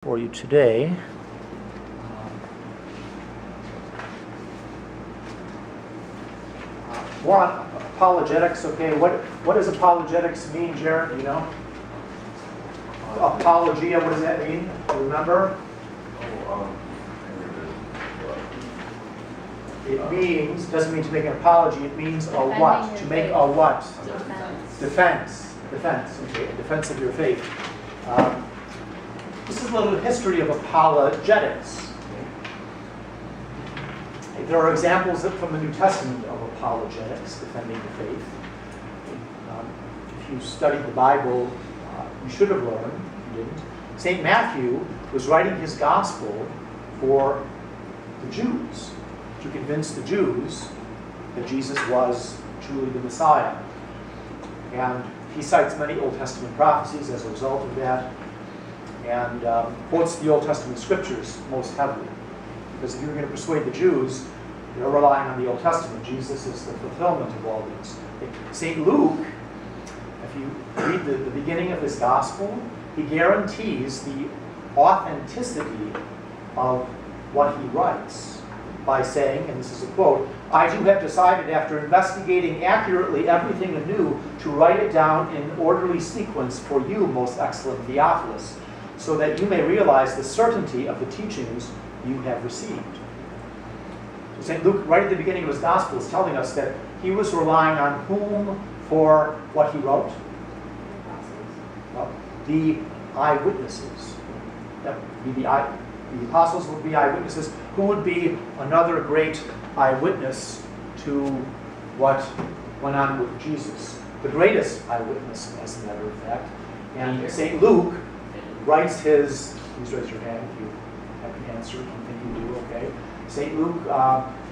For you today. One, apologetics, okay. What does apologetics mean, Jared? Do you know? Apologia, what does that mean? Do you remember? It means, doesn't mean to make an apology, it means a what? To make a what? Defense. Defense, okay. Defense of your faith. This is a little history of apologetics. There are examples from the New Testament of apologetics, defending the faith. If you studied the Bible, you should have learned, if you didn't. St. Matthew was writing his gospel for the Jews, to convince the Jews that Jesus was truly the Messiah. And he cites many Old Testament prophecies as a result of that, and quotes the Old Testament scriptures most heavily. Because if you're going to persuade the Jews, they're relying on the Old Testament. Jesus is the fulfillment of all these. St. Luke, if you read the beginning of his gospel, he guarantees the authenticity of what he writes by saying, and this is a quote, "I too have decided, after investigating accurately everything anew, to write it down in orderly sequence for you, most excellent Theophilus, so that you may realize the certainty of the teachings you have received." So St. Luke, right at the beginning of his gospel, is telling us that he was relying on whom for what he wrote? Well, the eyewitnesses. That would be the apostles would be eyewitnesses. Who would be another great eyewitness to what went on with Jesus? The greatest eyewitness, as a matter of fact. And St. Luke writes his, please raise your hand if you have an answer, if you think you do, okay. St. Luke,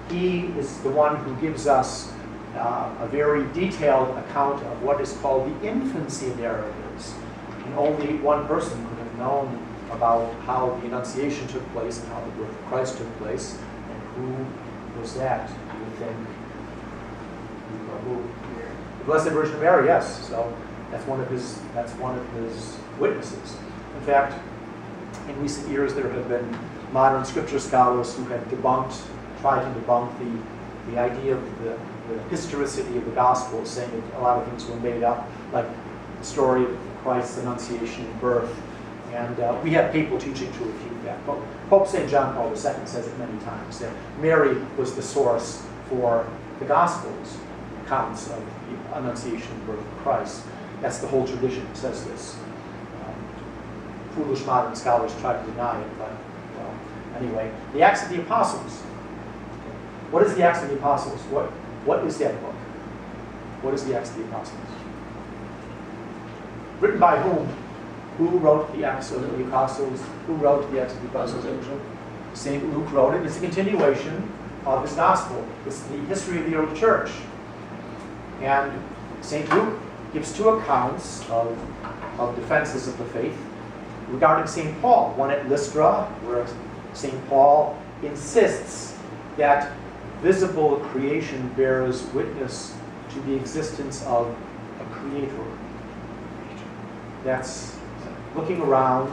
he is the one who gives us a very detailed account of what is called the infancy narratives. And only one person could have known about how the Annunciation took place and how the birth of Christ took place. And who was that, do you think? Who? The Blessed Virgin Mary, yes. So that's one of his witnesses. In fact, in recent years there have been modern scripture scholars who have tried to debunk the idea of the historicity of the gospel, saying that a lot of things were made up, like the story of Christ's Annunciation and birth. And we have papal teaching to refute that. But Pope St. John Paul II says it many times, that Mary was the source for the Gospels, accounts of the Annunciation and birth of Christ. That's the whole tradition that says this. Foolish modern scholars try to deny it, but, well, anyway. The Acts of the Apostles. What is the Acts of the Apostles? What is that book? What is the Acts of the Apostles? Written by whom? Who wrote the Acts of the Apostles? Who wrote the Acts of the Apostles? St. Luke wrote it. It's a continuation of his gospel. It's the history of the early church. And St. Luke gives two accounts of defenses of the faith regarding St. Paul. One at Lystra, where St. Paul insists that visible creation bears witness to the existence of a creator. That's looking around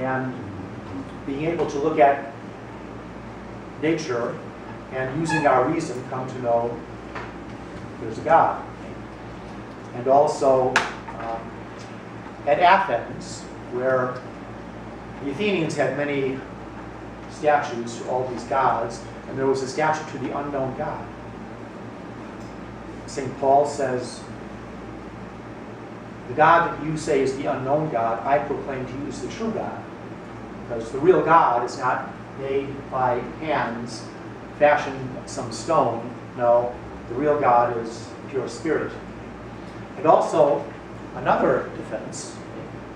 and being able to look at nature and using our reason come to know there's a God. And also at Athens, where the Athenians had many statues to all these gods, and there was a statue to the unknown God. St. Paul says, "The God that you say is the unknown God, I proclaim to you is the true God." Because the real God is not made by hands, fashioned some stone. No, the real God is pure spirit. And also, another defense,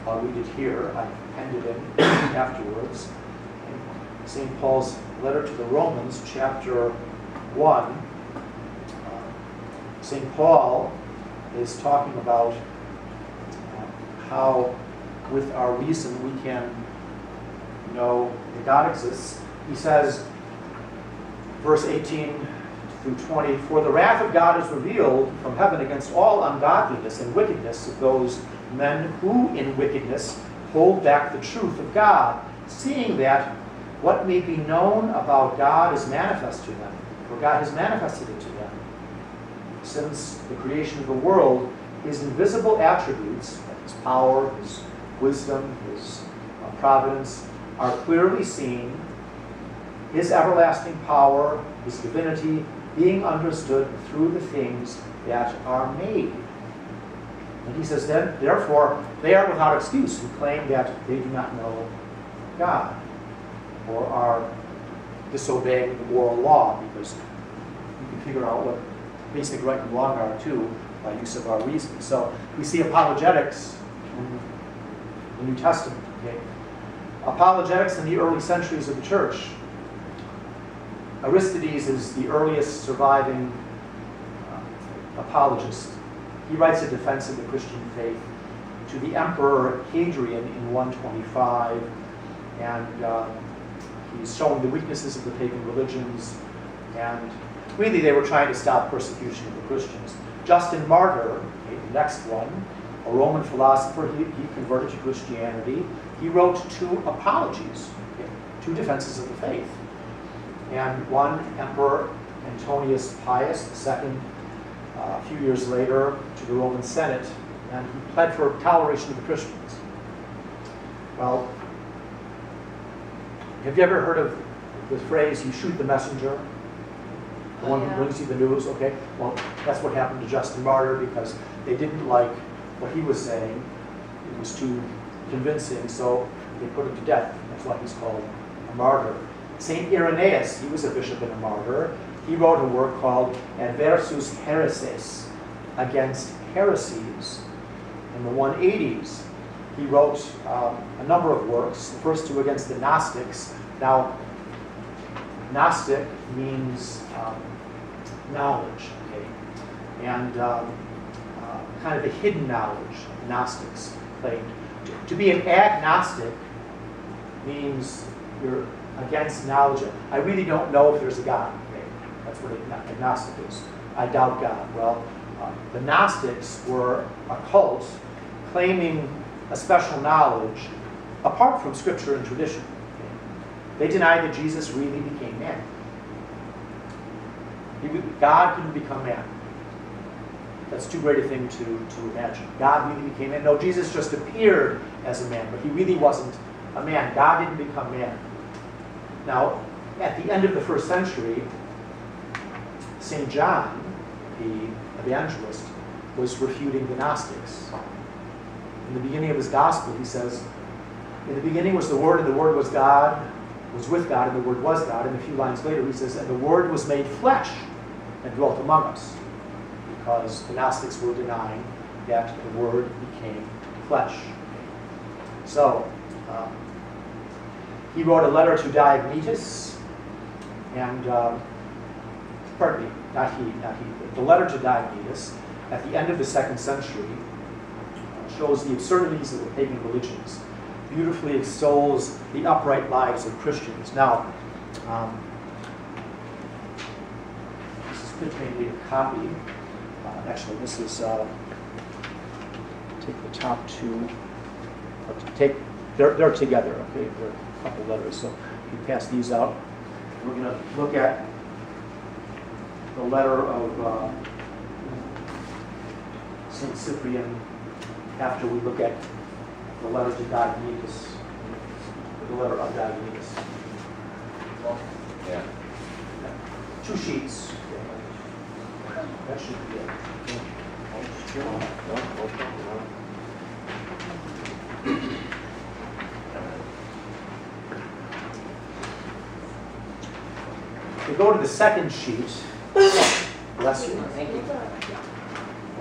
I'll read it here, I penned it in afterwards. In St. Paul's letter to the Romans, chapter 1, St. Paul is talking about how with our reason we can know that God exists. He says, verse 18 through 20, "For the wrath of God is revealed from heaven against all ungodliness and wickedness of those men who in wickedness hold back the truth of God, seeing that what may be known about God is manifest to them, for God has manifested it to them. Since the creation of the world, his invisible attributes, his power, his wisdom, his providence, are clearly seen, his everlasting power, his divinity, being understood through the things that are made. And he says, then, therefore, they are without excuse who claim that they do not know God, or are disobeying the moral law, because you can figure out what basic right and wrong are too by use of our reason. So we see apologetics in the New Testament. Okay? Apologetics in the early centuries of the church. Aristides is the earliest surviving apologist. He writes a defense of the Christian faith to the Emperor Hadrian in 125, and he's showing the weaknesses of the pagan religions, and really they were trying to stop persecution of the Christians. Justin Martyr, okay, the next one, a Roman philosopher, he converted to Christianity. He wrote 2 apologies, okay, 2 defenses of the faith. And one, Emperor Antonius Pius II, a few years later, to the Roman Senate, and he pled for toleration of the Christians. Well, have you ever heard of the phrase, you shoot the messenger? The one who brings you the news, okay? Well, that's what happened to Justin Martyr, because they didn't like what he was saying. It was too convincing, so they put him to death. That's why he's called a martyr. St. Irenaeus, he was a bishop and a martyr. He wrote a work called Adversus Hereses, against heresies. In the 180s, he wrote a number of works. The first 2 against the Gnostics. Now, Gnostic means knowledge, okay? And kind of a hidden knowledge, Gnostics claimed. To be an agnostic means you're against knowledge. I really don't know if there's a God. Okay? That's what agnostic is. I doubt God. Well, the Gnostics were a cult claiming a special knowledge apart from Scripture and tradition. Okay? They denied that Jesus really became man. God couldn't become man. That's too great a thing to imagine. God really became man. No, Jesus just appeared as a man, but he really wasn't a man. God didn't become man. Now, at the end of the 1st century, St. John, the evangelist, was refuting the Gnostics. In the beginning of his gospel, he says, in the beginning was the Word, and the Word was God, was with God, and the Word was God. And a few lines later, he says, and the Word was made flesh and dwelt among us. Because the Gnostics were denying that the Word became flesh. So, he wrote a letter to Diognetus, and, pardon me, not he, the letter to Diognetus, at the end of the 2nd century, shows the absurdities of the pagan religions, beautifully extols the upright lives of Christians. Now, this is maybe a copy. Actually, this is, take the top 2, they're together, okay? They're a couple letters, so you pass these out. We're going to look at the letter of St. Cyprian after we look at the letter to Diognetus, the letter of Diognetus. Yeah. 2 sheets. That should be it. We go to the 2nd sheet. Bless you. Thank you.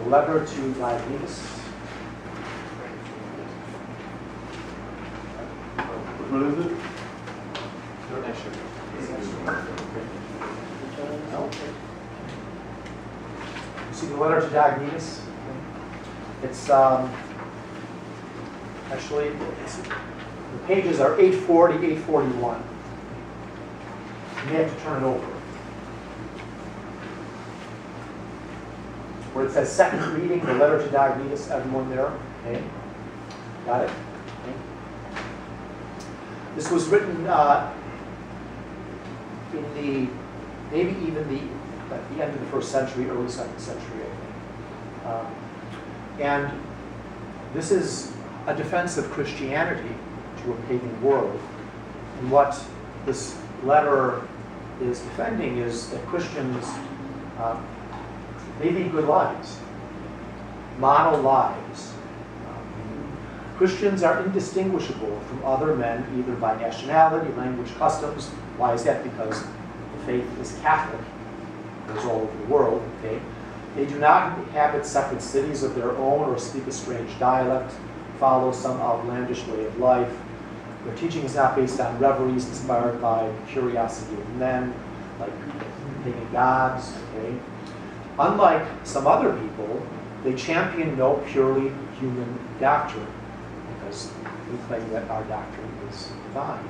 The letter to Diognetus. What is it? No. You see the letter to Diognetus? It's actually the pages are 840, 841. You may have to turn it over. Where it says 2nd reading, the letter to Diognetus, everyone there? Okay. Got it? Okay. This was written in the, maybe even at the end of the first century, early second century, I think. And this is a defense of Christianity to a pagan world. And what this letter is defending is that Christians, they lead good lives, model lives. Christians are indistinguishable from other men, either by nationality, language, customs. Why is that? Because the faith is Catholic. It goes all over the world. Okay? They do not inhabit separate cities of their own or speak a strange dialect, follow some outlandish way of life. Their teaching is not based on reveries inspired by curiosity of men, like pagan gods. Okay? Unlike some other people, they champion no purely human doctrine, because we claim that our doctrine is divine.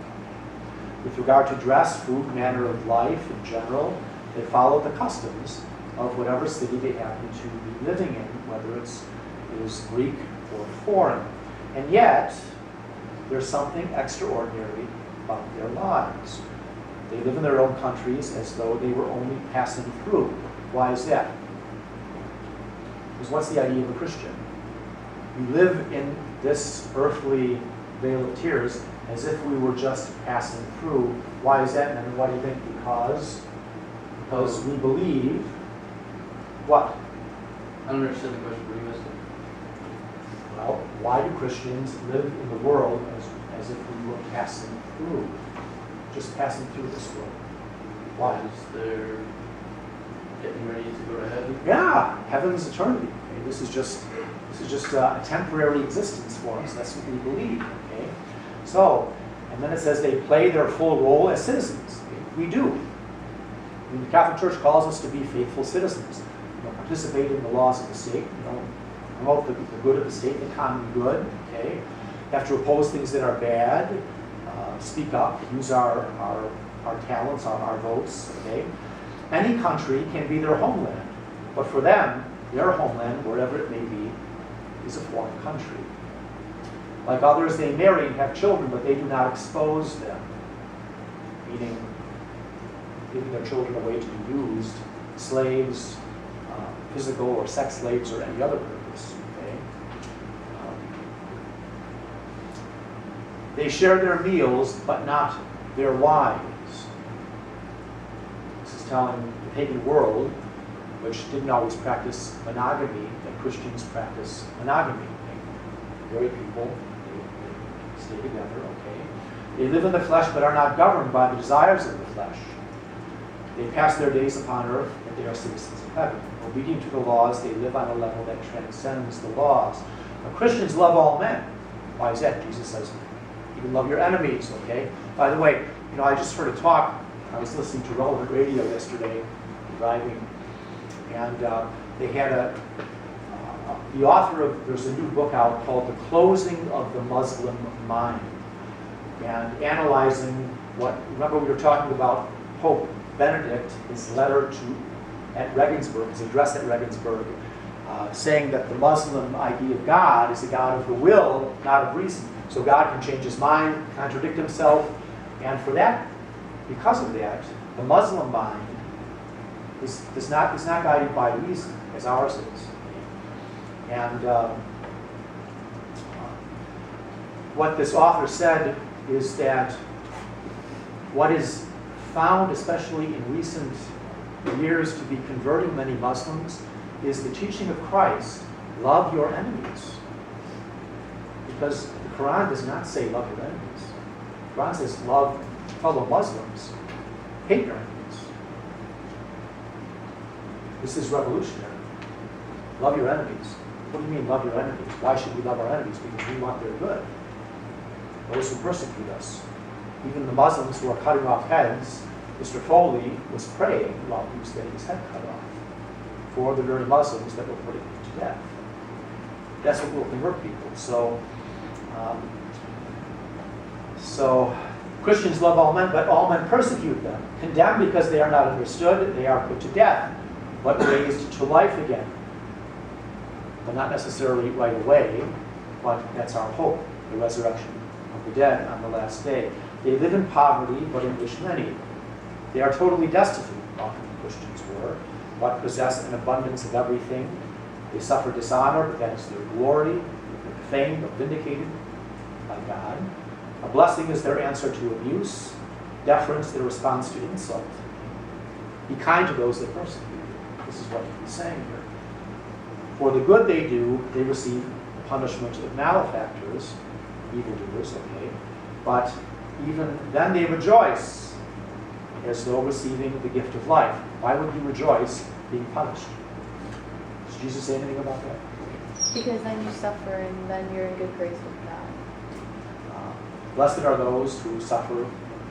With regard to dress, food, manner of life in general, they follow the customs of whatever city they happen to be living in, whether it is Greek or foreign. And yet, there's something extraordinary about their lives. They live in their own countries as though they were only passing through. Why is that? Because what's the idea of a Christian? We live in this earthly vale of tears as if we were just passing through. Why is that? And what do you think? Because we believe what? I don't understand the question. What do you missed it? Well, why do Christians live in the world as if we were passing through? Just passing through this world. Why? Because they're getting ready to go to heaven. Yeah, heaven's eternity. Okay? This is just a temporary existence for us. That's what we believe. Okay? So, and then it says they play their full role as citizens. Okay? We do. I mean, the Catholic Church calls us to be faithful citizens. Participate in the laws of the state. Promote the good of the state, the common good. Okay? Have to oppose things that are bad. Speak up. Use our talents, our votes. Okay? Any country can be their homeland, but for them, their homeland, wherever it may be, is a foreign country. Like others, they marry and have children, but they do not expose them, meaning giving their children away to be used, slaves, physical or sex slaves, or any other purpose. Okay? They share their meals, but not their wives. This is telling the pagan world, which didn't always practice monogamy, that Christians practice monogamy. They marry people, they stay together, okay? They live in the flesh but are not governed by the desires of the flesh. They pass their days upon earth, but they are citizens of heaven. Obedient to the laws, they live on a level that transcends the laws. Now, Christians love all men. Why is that? Jesus says, even love your enemies, okay? By the way, I just heard a talk. I was listening to relevant radio yesterday, driving, and they had the author of, there's a new book out called The Closing of the Muslim Mind, and analyzing remember we were talking about Pope Benedict, his letter at Regensburg, his address at Regensburg, saying that the Muslim idea of God is a God of the will, not of reason. So God can change his mind, contradict himself, and for that, because of that, the Muslim mind is not guided by reason, as ours is. And what this author said is that what is found, especially in recent years, to be converting many Muslims is the teaching of Christ, love your enemies. Because the Quran does not say love your enemies. The Quran says love fellow Muslims, hate your enemies. This is revolutionary. Love your enemies. What do you mean love your enemies? Why should we love our enemies? Because we want their good. Those who persecute us. Even the Muslims who are cutting off heads, Mr. Foley was praying while he was getting his head cut off for the very Muslims that were putting him to death. That's what will convert people. So Christians love all men, but all men persecute them. Condemned because they are not understood, they are put to death, but raised to life again. But not necessarily right away, but that's our hope, the resurrection of the dead on the last day. They live in poverty, but enrich many. They are totally destitute, often Christians were, but possess an abundance of everything. They suffer dishonor, but that is their glory, their fame, but vindicated by God. A blessing is their answer to abuse, deference their response to insult. Be kind to those that persecute you. This is what he's saying here. For the good they do, they receive the punishment of malefactors, evildoers, okay, but even then they rejoice as though receiving the gift of life. Why would you rejoice being punished? Does Jesus say anything about that? Because then you suffer and then you're in good grace with God. Blessed are those who suffer.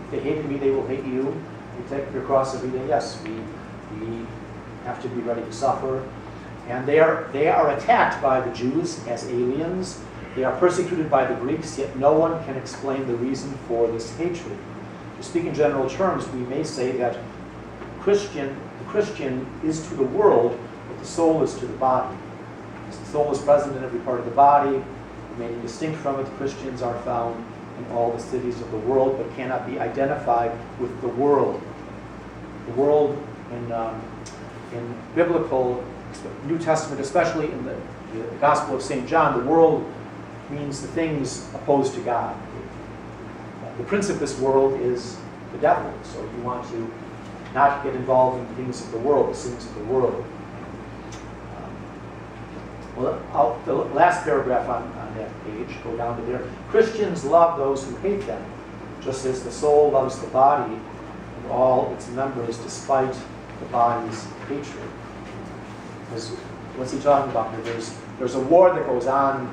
If they hated me, they will hate you. You take up your cross every day. Yes, we have to be ready to suffer. And they are attacked by the Jews as aliens. They are persecuted by the Greeks, yet no one can explain the reason for this hatred. To speak in general terms, we may say that the Christian is to the world what the soul is to the body. As the soul is present in every part of the body, remaining distinct from it, Christians are found in all the cities of the world, but cannot be identified with the world. The world in biblical, New Testament, especially in the Gospel of St. John, the world means the things opposed to God. The prince of this world is the devil, so you want to not get involved in the things of the world, the sins of the world. The last paragraph on that page, go down to there. Christians love those who hate them, just as the soul loves the body and all its members despite the body's hatred. What's he talking about here? There's a war that goes on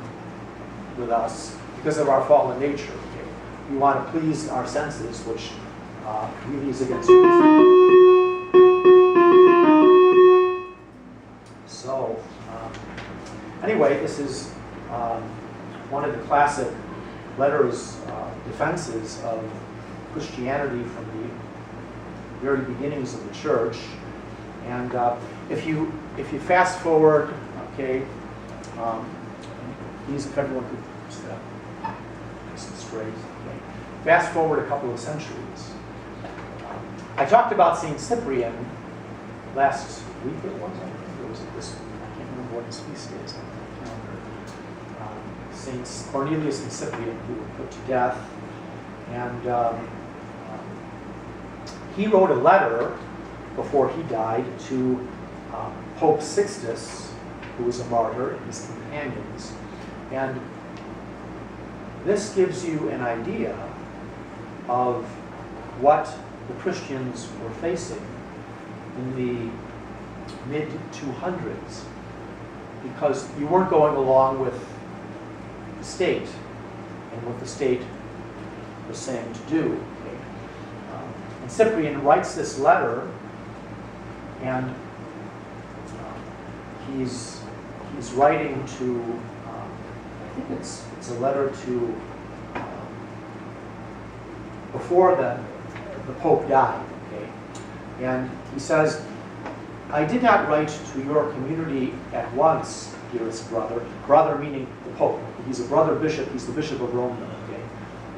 with us because of our fallen nature. Okay? We want to please our senses, which really is against reason. So, anyway, this is one of the classic letters, defenses of Christianity from the very beginnings of the church. And if you fast forward, okay, if everyone could step straight. Okay. Fast forward a couple of centuries. I talked about St. Cyprian last week. It was, I think, or was it this week? I can't remember what his feast is on the calendar. Saints Cornelius and Cyprian, who were put to death, and he wrote a letter before he died to Pope Sixtus, who was a martyr, and his companions. And this gives you an idea of what the Christians were facing in the mid-200s, because you weren't going along with the state and what the state was saying to do. Okay? And Cyprian writes this letter, and he's writing to, I think it's a letter to, before the Pope died, okay? And he says, I did not write to your community at once, dearest brother. Brother meaning the Pope. He's a brother bishop, he's the Bishop of Rome, okay?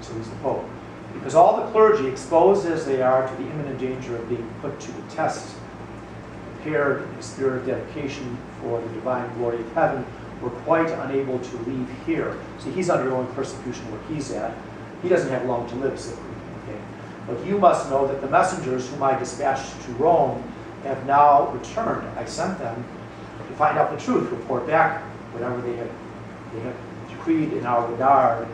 So he's the Pope. Because all the clergy, exposed as they are to the imminent danger of being put to the test, prepared in the spirit of dedication for the divine glory of heaven, were quite unable to leave here. See, he's undergoing persecution where he's at. He doesn't have long to live, Cyprian. Okay? But you must know that the messengers whom I dispatched to Rome have now returned. I sent them to find out the truth, report back whatever they have decreed in our regard.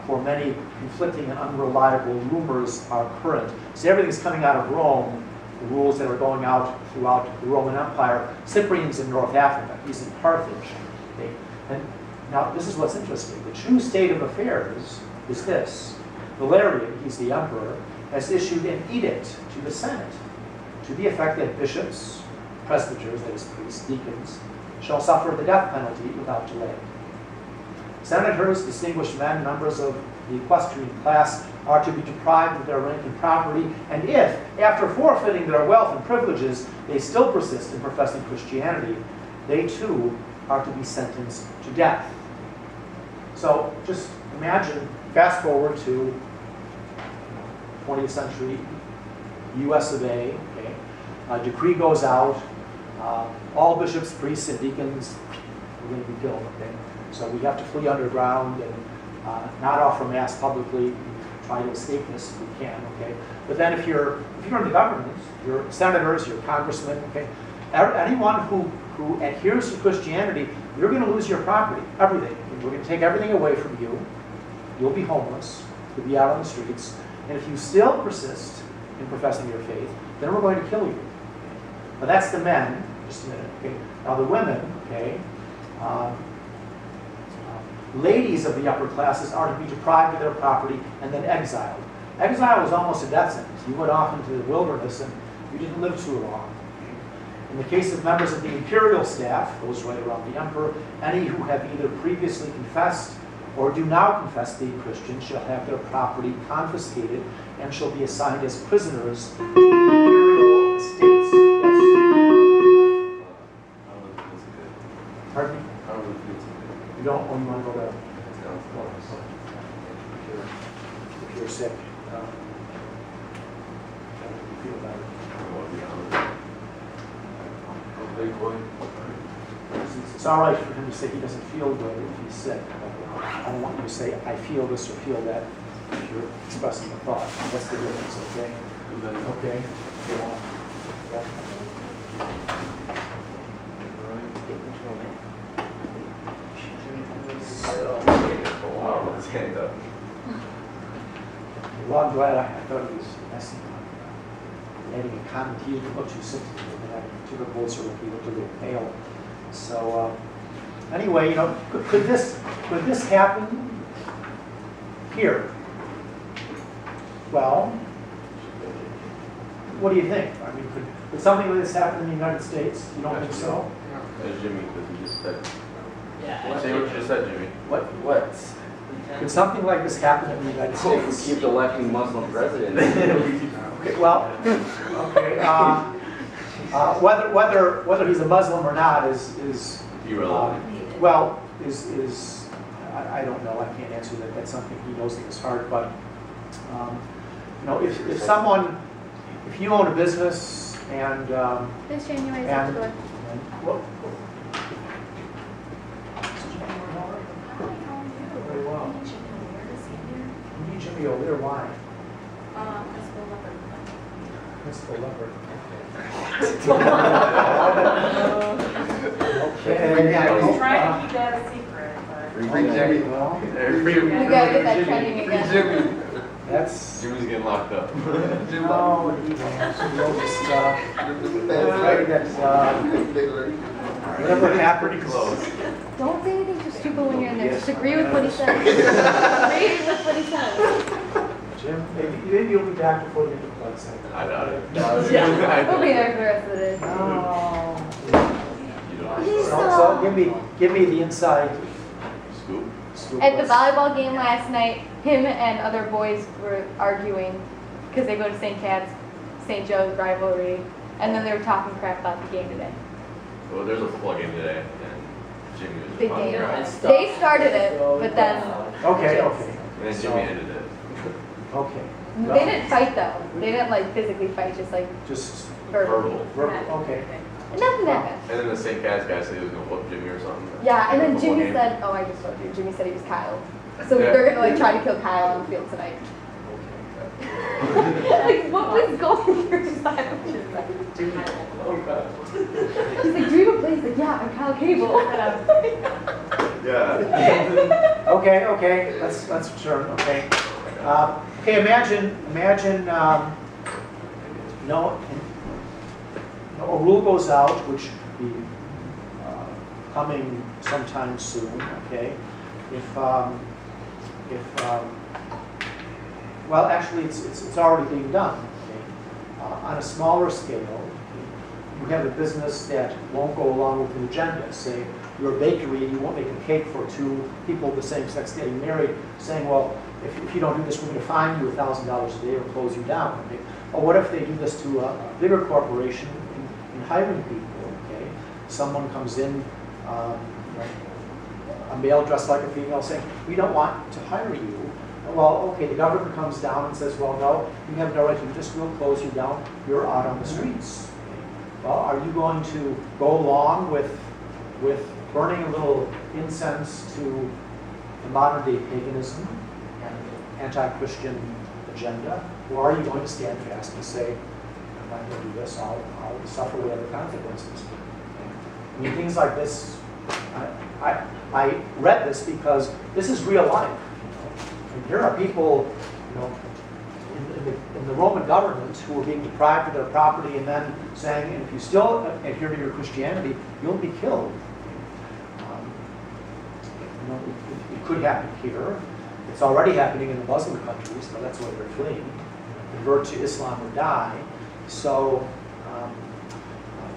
For many conflicting and unreliable rumors are current. See, everything's coming out of Rome. The rules that are going out throughout the Roman Empire. Cyprian's in North Africa. He's in Carthage. Okay? And now, this is what's interesting. The true state of affairs is this. Valerian, he's the emperor, has issued an edict to the Senate to the effect that bishops, presbyters, that is priests, deacons, shall suffer the death penalty without delay. Senators, distinguished men, members of the equestrian class, are to be deprived of their rank and property, and if, after forfeiting their wealth and privileges, they still persist in professing Christianity, they too are to be sentenced to death. So just imagine, fast forward to 20th century U.S. of A. Okay, a decree goes out. All bishops, priests, and deacons are going to be killed. Okay, so we have to flee underground and not offer mass publicly. Try to escape this if we can. Okay, but then if you're in the government, your senators, your congressmen, okay, anyone who adheres to Christianity, you're going to lose your property, everything. We're going to take everything away from you. You'll be homeless. You'll be out on the streets. And if you still persist in professing your faith, then we're going to kill you. Now that's the men. Just a minute. Okay. Now the women. Okay. Ladies of the upper classes are to be deprived of their property and then exiled. Exile was almost a death sentence. You went off into the wilderness and you didn't live too long. In the case of members of the imperial staff, those right around the emperor, any who have either previously confessed or do now confess to be Christian shall have their property confiscated and shall be assigned as prisoners to the imperial estates. Yes? Pardon me? You don't want to go there? If you're sick, you feel better. It's all right for him to say he doesn't feel good if he's sick. I don't want you to say, I feel this or feel that if you're expressing a thought. That's the difference, okay? Okay? Go on. Yeah. Well, I'm glad I thought he was messing up. Adding a comment, he didn't look too sick to me, but I took a closer look, he looked a little pale. So, anyway, you know, could this happen here? Well, what do you think? I mean, could something like this happen in the United States? You don't think so? As Jimmy, because he just said. Yeah. Say what you just said, Jimmy. What? Could something like this happen in the United States? Keep electing Muslim presidents. Okay, well, okay. Whether he's a Muslim or not is Irrelevant. is I don't know. I can't answer that. That's something he knows in his heart. But you know, if you own a business and This January is at the door. well, very well. You need Jimmy over there. Why? Principal Leopard. Okay. Yeah, he's trying to keep that a secret, but. Well, We gotta get that trending again. that's. Jimmy's getting locked up. No, he won't. He'll just, afraid that whatever happened. Pretty close. Don't say anything too stupid when you're in there. Just agree with what he says. Agree with what he says. Jim, maybe you'll be back before the end of the class. I doubt it. We'll be there for the rest of the day. No. You don't He's So give me the inside scoop. scoop. At the volleyball game last night, him and other boys were arguing because they go to St. Joe's rivalry, and then they were talking crap about the game today. Well, there's a football game today, and Jimmy was Big on game. there. They started it, but then Okay. And then Jimmy ended it. Okay. they didn't fight though. They didn't like physically fight, just like Just verbal. Verbal. okay. Nothing that bad. And then the St. Cat's guy said he was going to whoop Jimmy or something. Yeah, and then Football Jimmy game. said, oh, I just told you. Jimmy said he was Kyle. So Yeah. they're gonna like try to kill Kyle on the field tonight. Like, what was going through his mind? He's like, do you have a place? Like, yeah, I'm Kyle Cable. Yeah. Okay. Let's return. Okay. Okay. Imagine. A rule goes out, which will be coming sometime soon. Okay. Well, actually, it's already being done. Okay? On a smaller scale, you have a business that won't go along with an agenda. Say you're a bakery and you won't make a cake for two people of the same sex getting married, saying, well, if you don't do this, we're going to fine you $1,000 a day or close you down. Okay? Or what if they do this to a bigger corporation in hiring people? Okay? Someone comes in, a male dressed like a female, saying, we don't want to hire you well, okay, the government comes down and says, well, no, you have no right to do this, we'll close you down, you're out on the streets. Well, are you going to go along with burning a little incense to the modern day paganism and anti-Christian agenda? Or are you going to stand fast and say, I'm not going to do this, I'll suffer whatever consequences? I mean, things like this, I read this because this is real life. And here are people, in the Roman government who were being deprived of their property and then saying, and if you still adhere to your Christianity, you'll be killed. It could happen here. It's already happening in the Muslim countries, but that's where they're fleeing. Convert to Islam or die. So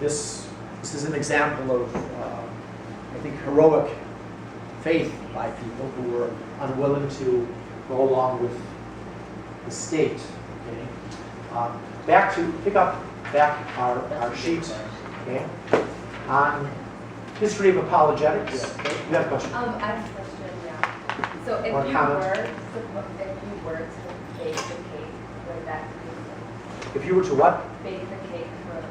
this is an example of, I think, heroic faith by people who were unwilling to go along with the state. Okay? Pick up our sheet, okay, on history of apologetics. Okay? You have a question? I have a question, yeah. So if Or you comment? were to bake the cake, like that, If you were to what? bake the cake for like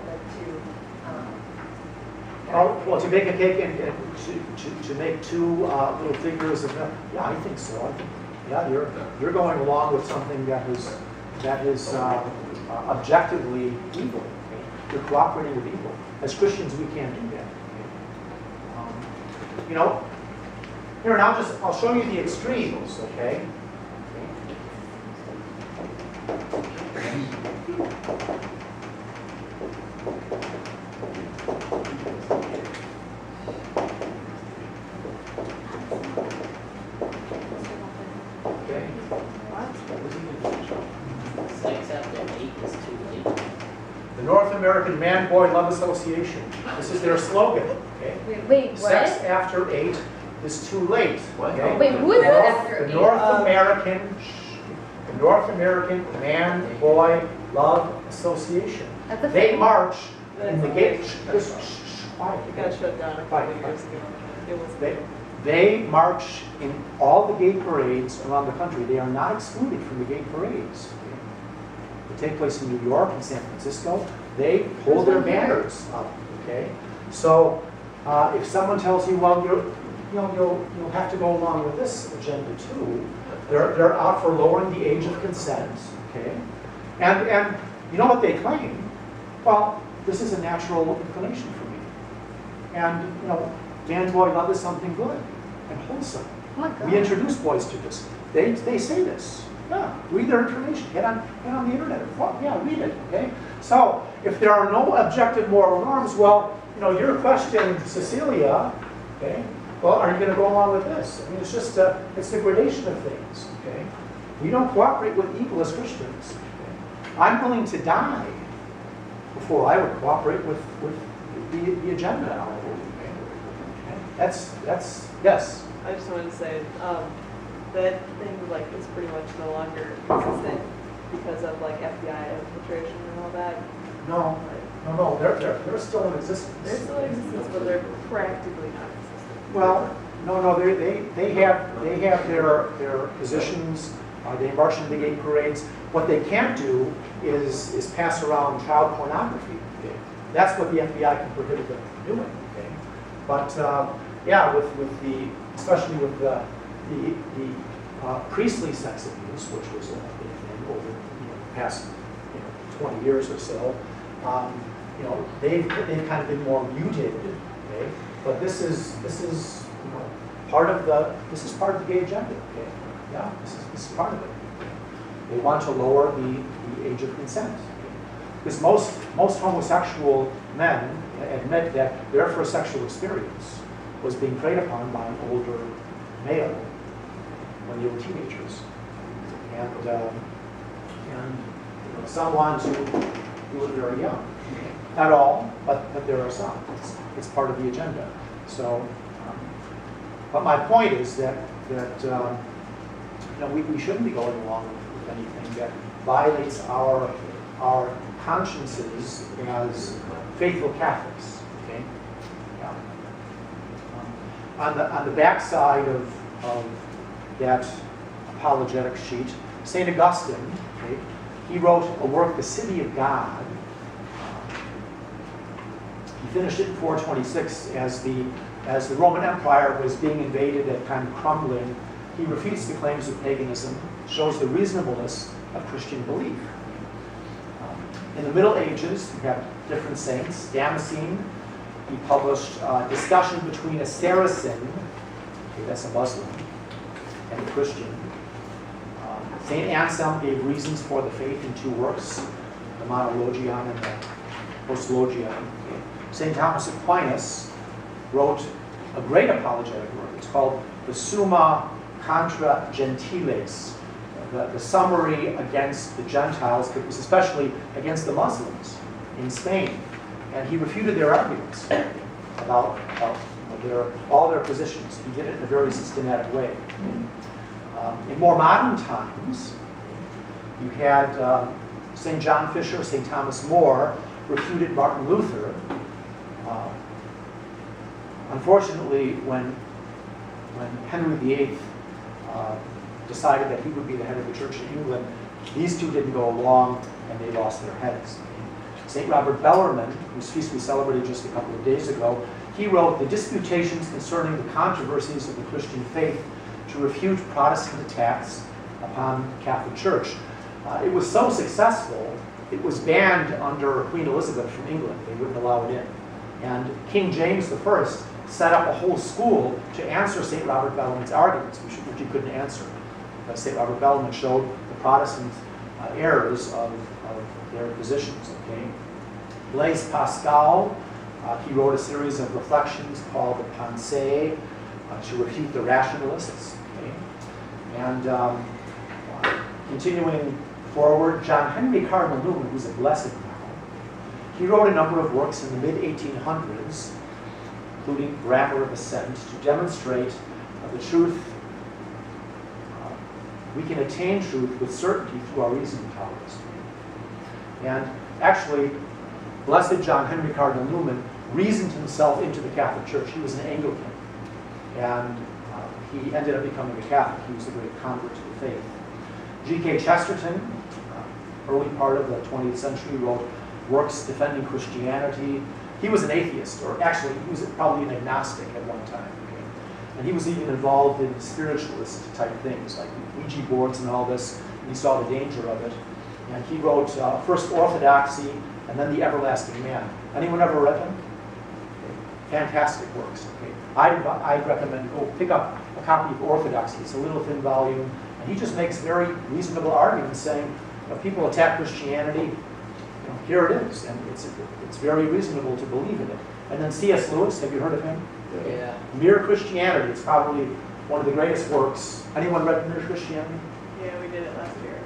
Oh, well, to make a cake and to make two little figures of them. Yeah, I think so. I think, yeah, you're going along with something that is objectively evil. Okay? You're cooperating with evil. As Christians, we can't do that. Okay? Here, and I'll show you the extremes. Okay. Okay. 6 after 8 is too late. The North American Man-Boy Love Association. This is their slogan. Okay. Wait, what? Sex after 8 is too late. Okay? Wait, who is The this? North American Man-Boy Love Association. That's a They thing. march in the That's gate. okay. Quiet. It got shut down a couple of years ago. It was. They march in all the gay parades around the country. They are not excluded from the gay parades. They take place in New York and San Francisco. They hold their banners up. Okay, so if someone tells you, well, you'll have to go along with this agenda too. They're out for lowering the age of consent. Okay, and you know what they claim? Well, this is a natural inclination for me, and man-boy love is something good and wholesome. Oh my God. We introduce boys to this. They say this. Yeah, read their information. Get on the internet. Yeah, read it. Okay. So if there are no objective moral norms, well, your question, Cecilia. Okay. Well, are you going to go along with this? I mean, it's just it's the gradation of things. Okay. We don't cooperate with evil as Christians. Okay? I'm willing to die before I would cooperate with the agenda. Okay? That's yes. I just wanted to say that thing is pretty much no longer existent because of FBI infiltration and all that. No, they're still in existence. They're still in existence, but they're practically not existent. Well, no, they have their positions. They march in the gay parades. What they can't do is pass around child pornography. Okay? That's what the FBI can prohibit them from doing. Okay? But yeah, especially with the priestly sex abuse, which was a big thing over the past 20 years or so, they've kind of been more muted. Okay? But this is part of the gay agenda. Okay? Yeah, this is part of it. They want to lower the age of consent. Okay? Because most homosexual men admit that their first sexual experience was being preyed upon by an older male when they were teenagers, and some want to do it very young. Not all, but there are some. It's part of the agenda. So, but my point is that we shouldn't be going along with anything that violates our consciences as faithful Catholics. Okay. Yeah. On the backside of that apologetic sheet. St. Augustine, okay, he wrote a work, The City of God. He finished it in 426 as the Roman Empire was being invaded and kind of crumbling. He refutes the claims of paganism, shows the reasonableness of Christian belief. In the Middle Ages, we have different saints. Damascene, he published a discussion between a Saracen, okay, that's a Muslim, and a Christian. St. Anselm gave reasons for the faith in 2 works, the Monologion and the Proslogion. Okay. St. Thomas Aquinas wrote a great apologetic work. It's called the Summa Contra Gentiles, the summary against the Gentiles, but it was especially against the Muslims in Spain. And he refuted their arguments about all their positions. He did it in a very systematic way. In more modern times, you had St. John Fisher, St. Thomas More refuted Martin Luther. Unfortunately, when Henry VIII decided that he would be the head of the Church in England, these two didn't go along and they lost their heads. St. Robert Bellarmine, whose feast we celebrated just a couple of days ago, he wrote the Disputations Concerning the Controversies of the Christian Faith to refute Protestant attacks upon the Catholic Church. It was so successful, it was banned under Queen Elizabeth from England. They wouldn't allow it in. And King James I set up a whole school to answer St. Robert Bellarmine's arguments, which he couldn't answer. St. Robert Bellarmine showed the Protestant errors of their positions. Okay? Blaise Pascal, he wrote a series of reflections called the Pensées to refute the rationalists. Okay? And continuing forward, John Henry Cardinal Newman, who's a blessed now, he wrote a number of works in the mid-1800s, including Grammar of Assent, to demonstrate the truth. We can attain truth with certainty through our reasoning powers. And actually, Blessed John Henry Cardinal Newman reasoned himself into the Catholic Church. He was an Anglican, and he ended up becoming a Catholic. He was a great convert to the faith. G.K. Chesterton, early part of the 20th century, wrote works defending Christianity. He was an atheist, or actually, he was probably an agnostic at one time. Okay? And he was even involved in spiritualist type things, like Ouija boards and all this, and he saw the danger of it. And he wrote first Orthodoxy, and then The Everlasting Man. Anyone ever read him? Okay. Fantastic works. Okay. I'd recommend go pick up a copy of Orthodoxy. It's a little thin volume, and he just makes very reasonable arguments saying, if people attack Christianity, here it is, and it's very reasonable to believe in it. And then C.S. Lewis, have you heard of him? Yeah. Mere Christianity. It's probably one of the greatest works. Anyone read Mere Christianity? Yeah, we did it last year.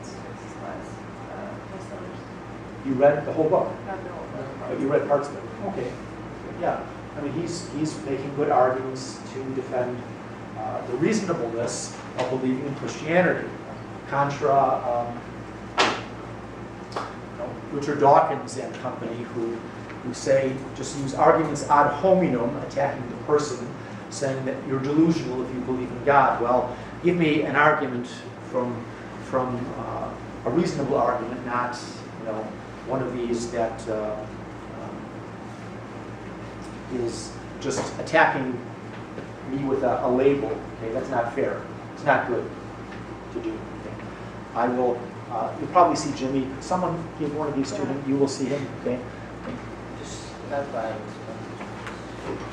It's class. You read the whole book? Not the whole book. But you read parts of it. Okay. Yeah. I mean, he's making good arguments to defend the reasonableness of believing in Christianity. Contra Richard Dawkins and company, who say, just use arguments ad hominem, attacking the person, saying that you're delusional if you believe in God. Well, give me an argument from a reasonable argument, not one of these that is just attacking me with a label. Okay, that's not fair. It's not good to do. Okay? I will. You'll probably see Jimmy. Someone give one of these to him. You will see him. Okay. Just that by.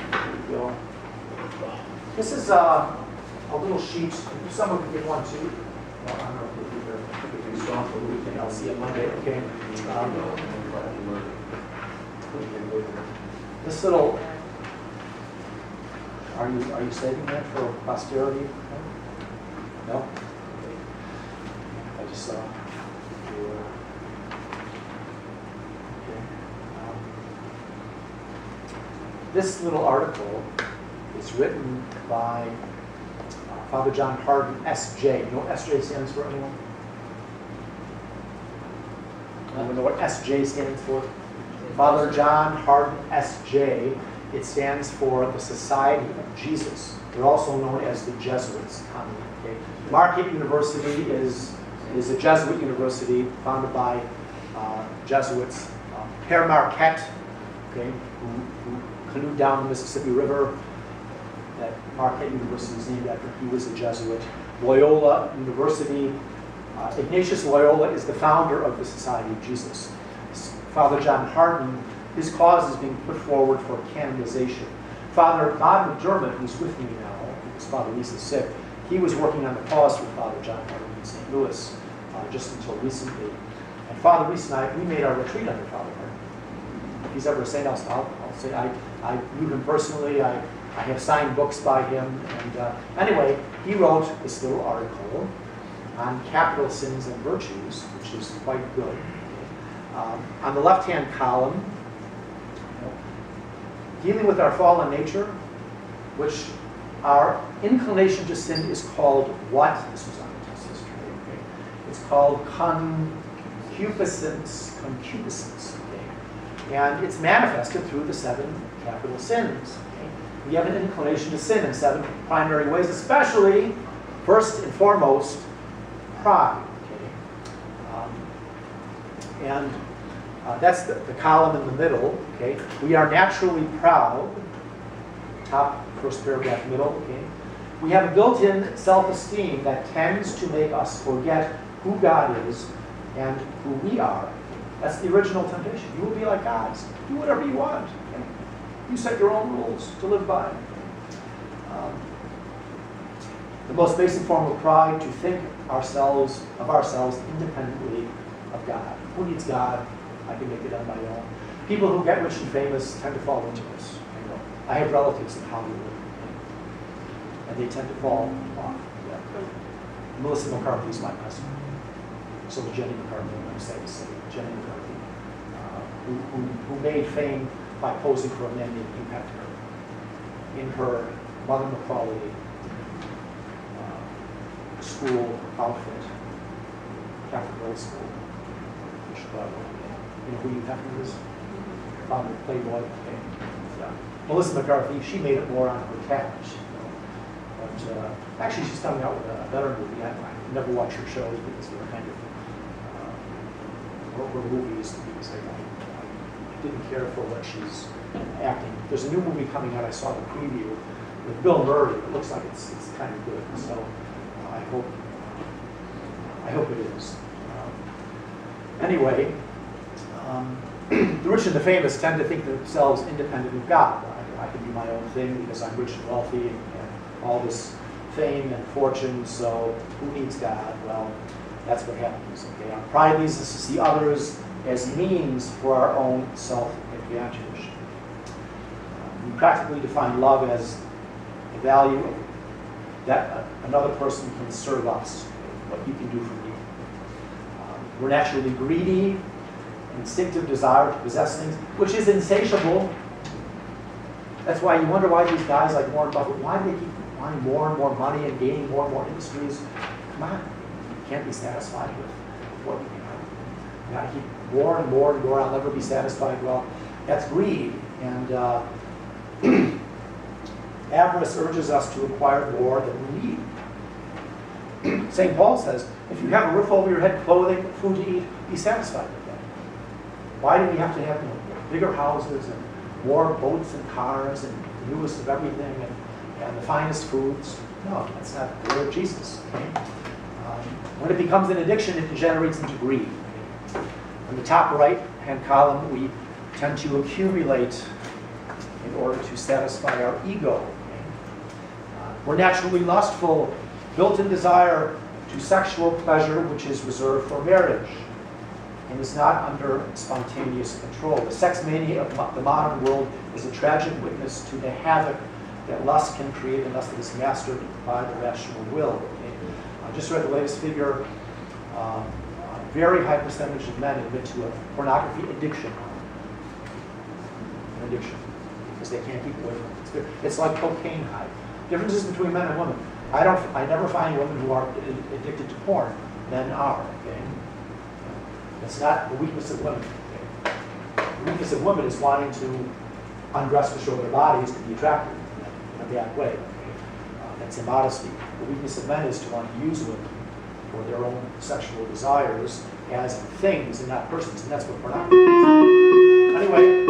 There you go. This is a little sheet. Someone can give one too. Well, I don't know if they're too strong for the weekend. I'll see you Monday. Okay. This little. Are you saving that for posterity? No. I just saw. This little article is written by Father John Hardin, S.J. You know what S.J. stands for, anyone? Anyone know what S.J. stands for? Father John Hardin, S.J. It stands for the Society of Jesus. They're also known as the Jesuits commonly. Okay? Marquette University is a Jesuit university founded by Jesuits. Père Marquette, okay, who canoed down the Mississippi River. That Marquette University is named after. He was a Jesuit. Loyola University. Ignatius Loyola is the founder of the Society of Jesus. Father John Harden, his cause is being put forward for canonization. Father Bob McDermott, who's with me now, because Father Reese is sick, he was working on the cause for Father John Harden in St. Louis just until recently. And Father Reese and I, we made our retreat under Father Harden. If he's ever a saint, I'll say I knew him personally. I have signed books by him. And anyway, he wrote this little article on capital sins and virtues, which is quite good. On the left-hand column, dealing with our fallen nature, which our inclination to sin is called what? This was on the test history. Okay? It's called concupiscence. Okay? And it's manifested through the 7 capital sins. Okay? We have an inclination to sin in 7 primary ways, especially, first and foremost, pride. Okay? And that's the column in the middle. Okay? We are naturally proud. Top, first paragraph, middle. Okay? We have a built-in self-esteem that tends to make us forget who God is and who we are. That's the original temptation. You will be like gods. Do whatever you want. Okay? You set your own rules to live by. The most basic form of pride, to think of ourselves independently of God. Who needs God? I can make it on my own. People who get rich and famous tend to fall into this. I have relatives in Hollywood, and they tend to fall off. Yeah. Melissa McCarthy's my cousin. So Jenny McCarthy, I'm going to say Jenny McCarthy, who made fame by posing for a man named Hugh Hefner in her Mother Macaulay school outfit, Catholic Girls School in Chicago. You know who Hugh Hefner is? Founder of Playboy. Okay. Yeah. Melissa McCarthy, she made it more on her cash. But actually, she's coming out with a better movie. I never watch her shows because they're kind of her movies because I didn't care for what she's acting. There's a new movie coming out. I saw the preview with Bill Murray. It looks like it's kind of good. So I hope it is. Anyway. The rich and the famous tend to think themselves independent of God. I can do my own thing because I'm rich and wealthy and all this fame and fortune, so who needs God? Well, that's what happens. Okay? Our pride leads us to see others as means for our own self-advantage. We practically define love as the value that another person can serve us, what you can do for me. We're naturally greedy, instinctive desire to possess things, which is insatiable. That's why you wonder why these guys like Warren Buffett, why do they keep wanting more and more money and gaining more and more industries? Come on, you can't be satisfied with what you have. You got to keep more and more and more. I'll never be satisfied. Well, that's greed, and avarice urges us to acquire more than we need. St. Paul says, if you have a roof over your head, clothing, food to eat, be satisfied with that. Why do we have to have bigger houses and more boats and cars and the newest of everything and the finest foods? No, that's not the way of Jesus. Okay? When it becomes an addiction, it degenerates into greed. On the top right-hand column, we tend to accumulate in order to satisfy our ego. Okay? We're naturally lustful, built-in desire to sexual pleasure, which is reserved for marriage and is not under spontaneous control. The sex mania of the modern world is a tragic witness to the havoc that lust can create unless it is mastered by the rational will. Okay? I just read the latest figure. A very high percentage of men admit to a pornography addiction. An addiction, because they can't keep away from it. It's like cocaine high. Differences between men and women. I never find women who are addicted to porn. Men are. Okay? It's not the weakness of women. Okay? The weakness of women is wanting to undress to show their bodies to be attractive in a bad way. That's immodesty. The weakness of men is to want to use women for their own sexual desires as things and not persons, and that's what pornography is. Anyway,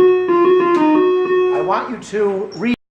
I want you to read